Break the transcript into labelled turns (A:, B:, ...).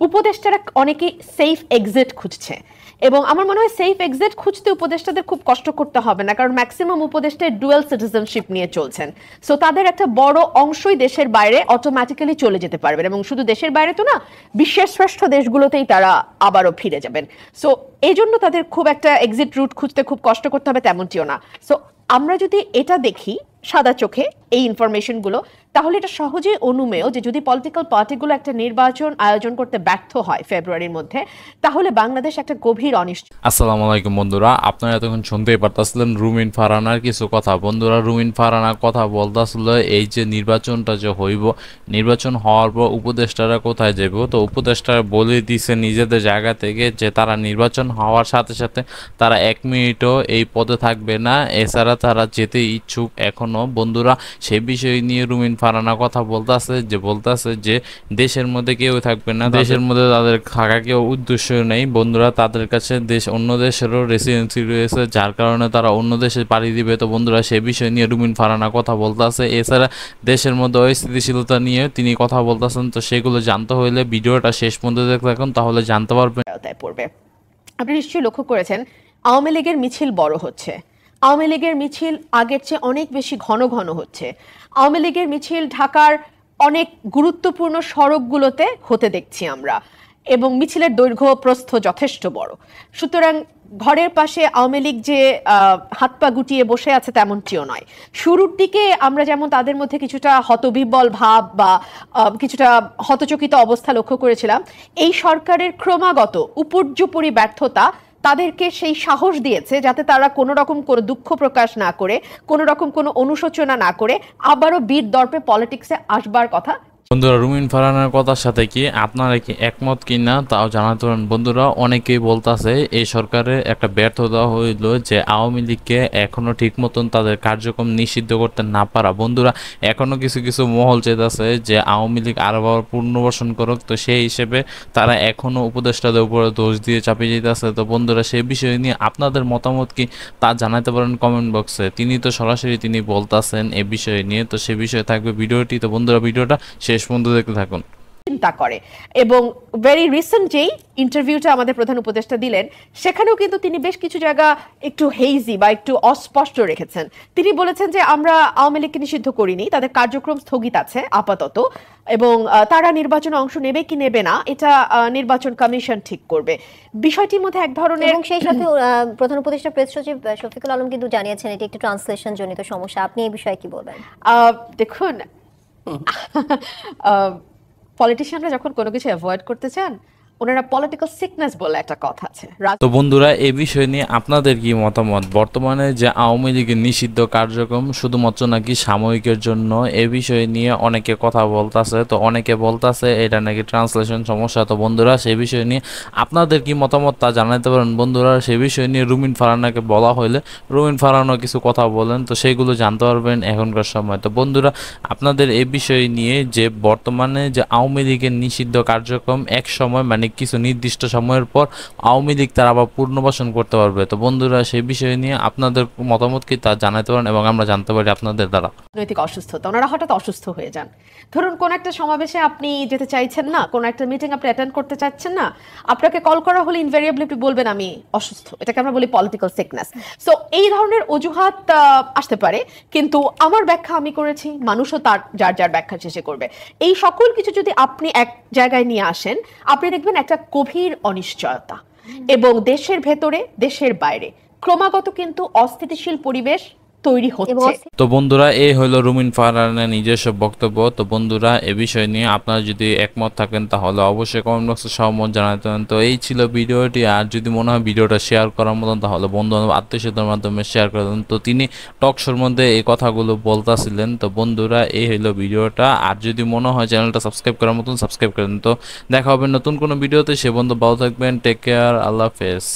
A: উপদেষ্টারা অনেকেই safe exit খুঁজছে এবং আমার মনে হয় সেফ এক্সিট খুঁজতে উপদেষ্টাদের খুব কষ্ট করতে হবে না, কারণ ম্যাক্সিমাম উপদেষ্টা ডুয়াল সিটিজেনশিপ নিয়ে চলছেন। সো তাদের একটা বড় অংশই দেশের বাইরে অটোমেটিক্যালি চলে যেতে পারবেন, এবং শুধু দেশের বাইরে তো না, বিশ্বের শ্রেষ্ঠ দেশগুলোতেই তারা আবারও ফিরে যাবেন। সো এই জন্য তাদের খুব একটা এক্সিট রুট খুঁজতে খুব কষ্ট করতে হবে তেমনটিও না। সো আমরা যদি এটা দেখি সাদা চোখে এই ইনফরমেশনগুলো, তাহলে এটা সহজেই অনুমেয় যে যদি পলিটিক্যাল পার্টিগুলো একটা নির্বাচন আয়োজন করতে ব্যর্থ হয় ফেব্রুয়ারির মধ্যে, তাহলে বাংলাদেশ একটা গভীর অনিশ্চিত।
B: আসসালামু আলাইকুম বন্ধুরা, আপনারা এতক্ষণ শুনতেই পারতেছিলেন রুমিন ফারহানার কিছু কথা। বন্ধুরা, রুমিন ফারহানা কথা বলতেছিল এই যে নির্বাচনটা যে হইব, নির্বাচন হওয়ার পর উপদেষ্টারা কোথায় যাব। তো উপদেষ্টারা বলে দিছে নিজেদের জায়গা থেকে যে তারা নির্বাচন হওয়ার সাথে সাথে তারা 1 মিনিটও এই পদে থাকবে না, এছাড়া তারা যেতে ইচ্ছুক এখনো। বন্ধুরা, সেই বিষয় নিয়ে রুমিন ফারহানা কথা বলতেছে যে দেশের মধ্যে কেউ থাকবে না, দেশের মধ্যে তাদের থাকা কেউ উদ্দেশ্য নেই। বন্ধুরা, তাদের কাছে অন্য দেশেরও রেসিডেন্সি রয়েছে, যার কারণে তারা অন্য দেশে পাড়ি দিবে। তো বন্ধুরা, সেই বিষয় নিয়ে রুমিন ফারহানা কথা বলতেছে। এছাড়া দেশের মধ্যে অস্থিতিশীলতা নিয়ে তিনি কথা বলতেছেন। তো সেগুলো জানতে হলে ভিডিওটা শেষ পর্যন্ত দেখতে থাকুন, তাহলে জানতে পারবেন।
A: আপনি নিশ্চয়ই লক্ষ্য করেছেন আওয়ামী লীগের মিছিল বড় হচ্ছে, আওয়ামী লীগের মিছিল আগের চেয়ে অনেক বেশি ঘন ঘন হচ্ছে। আওয়ামী লীগের মিছিল ঢাকার অনেক গুরুত্বপূর্ণ সড়কগুলোতে হতে দেখছি আমরা, এবং মিছিলের দৈর্ঘ্য প্রস্থ যথেষ্ট বড়। সুতরাং ঘরের পাশে আওয়ামী লীগ যে হাত পা গুটিয়ে বসে আছে তেমনটিও নয়। শুরুর দিকে আমরা যেমন তাদের মধ্যে কিছুটা হতবিহ্বল ভাব বা কিছুটা হতচকিত অবস্থা লক্ষ্য করেছিলাম, এই সরকারের ক্রমাগত উপর্যুপরি ব্যর্থতা তাদেরকে সেই সাহস দিয়েছে যাতে তারা কোনো রকম কোনো দুঃখ প্রকাশ না করে, কোনো রকম কোনো অনুশোচনা না করে আবারও বীর দর্পে পলিটিক্সে আসবার কথা।
B: বন্ধুরা, রুমিন ফারহানার কথার সাথে কি আপনারা কি একমত কিনা তাও জানাতে পারেন। বন্ধুরা, অনেকেই বলতেছে এই সরকারের একটা ব্যর্থতা হইল যে আওয়ামী লীগকে এখনো ঠিক মতন তাদের কার্যক্রম নিষিদ্ধ করতে না পারা। বন্ধুরা, এখনো কিছু কিছু মহল চেয়েছে যে আওয়ামী লীগ আরো পুনর্বাসন করুক। তো সেই হিসেবে তারা এখনো উপদেষ্টাদের উপরে দোষ দিয়ে চাপিয়ে যেতেছে। তো বন্ধুরা, সেই বিষয় নিয়ে আপনাদের মতামত কি তা জানাতে পারেন কমেন্ট বক্সে। তিনি তো সরাসরি তিনি বলতেছেন এই বিষয় নিয়ে, তো সে বিষয়ে থাকবে ভিডিওটি। তো বন্ধুরা, ভিডিওটা শেষ পর্যন্ত দেখতে থাকুন।
A: চিন্তা করে, এবং ভেরি রিসেন্ট যেই ইন্টারভিউটা আমাদের প্রধান উপদেষ্টা দিলেন, সেখানেও কিন্তু তিনি বেশ কিছু জায়গা একটু হেইজি বা একটু অস্পষ্ট রেখেছেন। তিনি বলেছেন যে আমরা আওয়ামী লীগকে নিষিদ্ধ করিনি, তাদের কার্যক্রম স্থগিত আছে আপাতত, এবং তারা নির্বাচনে অংশ নেবে কি নেবে না এটা নির্বাচন কমিশন ঠিক করবে। বিষয়টির মধ্যে এক ধরনের,
C: এবং সেই সাথে প্রধান উপদেষ্টা প্রেস সচিব শফিকুল আলম কিন্তু জানিয়েছেন এটি একটি ট্রান্সলেশন জনিত সমস্যা। আপনি এই বিষয়ে কি বলবেন?
A: দেখুন, পলিটিশিয়ানরা যখন কোনো কিছু অ্যাভয়েড করতে চান, ওনারা পলিটিক্যাল সিকনেস বলে একটা কথা আছে।
B: তো বন্ধুরা, এই বিষয় নিয়ে আপনাদের কি মতামত? বর্তমানে যে আওয়ামী লীগের নিষিদ্ধ কার্যক্রম শুধুমাত্র নাকি সাময়িকের জন্য, এই বিষয় নিয়ে অনেকে কথা বলতেছে। তো অনেকে বলতেছে এটা নাকি ট্রান্সলেশন সমস্যা। তো বন্ধুরা, সেই বিষয় নিয়ে আপনাদের কি মতামত তা জানাতে পারেন। বন্ধুরা, সেই বিষয় নিয়ে রুমিন ফারহানাকে বলা হলে রুমিন ফারহানা কিছু কথা বলেন, তো সেইগুলো জানতে পারবেন এখনকার সময়। তো বন্ধুরা, আপনাদের এই বিষয় নিয়ে যে বর্তমানে যে আওয়ামী লীগের নিষিদ্ধ কার্যক্রম এক সময় মানে কিছু নির্দিষ্ট সময়ের পর আওয়ামী লীগ তারা আবার পুনর্বাসন করতে পারবে। তো বন্ধুরা, সেই বিষয় নিয়ে আপনাদের মতামত কি তা জানাতে পারেন এবং আমরা জানতে পারি আপনাদের দ্বারা।
A: রাজনৈতিক অসুস্থতা, ওনারা হঠাৎ অসুস্থ হয়ে যান। ধরুন কোন একটা সমাবেশে আপনি যেতে চাইছেন না, কোন একটা মিটিং আপনি অ্যাটেন্ড করতে চাচ্ছেন না, আপনাকে কল করা হলে ইনভেরিয়েবলি আপনি বলবেন আমি অসুস্থ। এটাকে আমরা বলি পলিটিক্যাল সিকনেস। সো এই ধরনের অজুহাত আসতে পারে, কিন্তু আমার ব্যাখ্যা আমি করেছি, মানুষও তার যার যার ব্যাখ্যা শেষে করবে। এই সকল কিছু যদি আপনি এক জায়গায় নিয়ে আসেন, আপনি দেখবেন একটা গভীর অনিশ্চয়তা, এবং দেশের ভেতরে দেশের বাইরে ক্রমাগত কিন্তু অস্থিতিশীল পরিবেশ তৈরি হচ্ছে।
B: তো বন্ধুরা, এই হলো রুমিন ফারহানার নিজস্ব বক্তব্য। তো বন্ধুরা, এ বিষয় নিয়ে আপনারা যদি একমত থাকেন তাহলে অবশ্যই কমেন্ট বক্সে সহমত জানাতে পারেন। তো এই ছিল ভিডিওটি। আর যদি মনে হয় ভিডিওটা শেয়ার করার মতন, তাহলে বন্ধু বান্ধব আত্মীয়স্বজনের মাধ্যমে শেয়ার করে দেন। তো তিনি টক শোর মধ্যে এই কথাগুলো বলতেছিলেন। তো বন্ধুরা, এই হলো ভিডিওটা। আর যদি মনে হয় চ্যানেলটা সাবস্ক্রাইব করার মতন সাবস্ক্রাইব করে দেন। তো দেখা হবে নতুন কোনো ভিডিওতে। সে বন্ধু ভালো থাকবেন, টেক কেয়ার, আল্লাহ হাফেজ।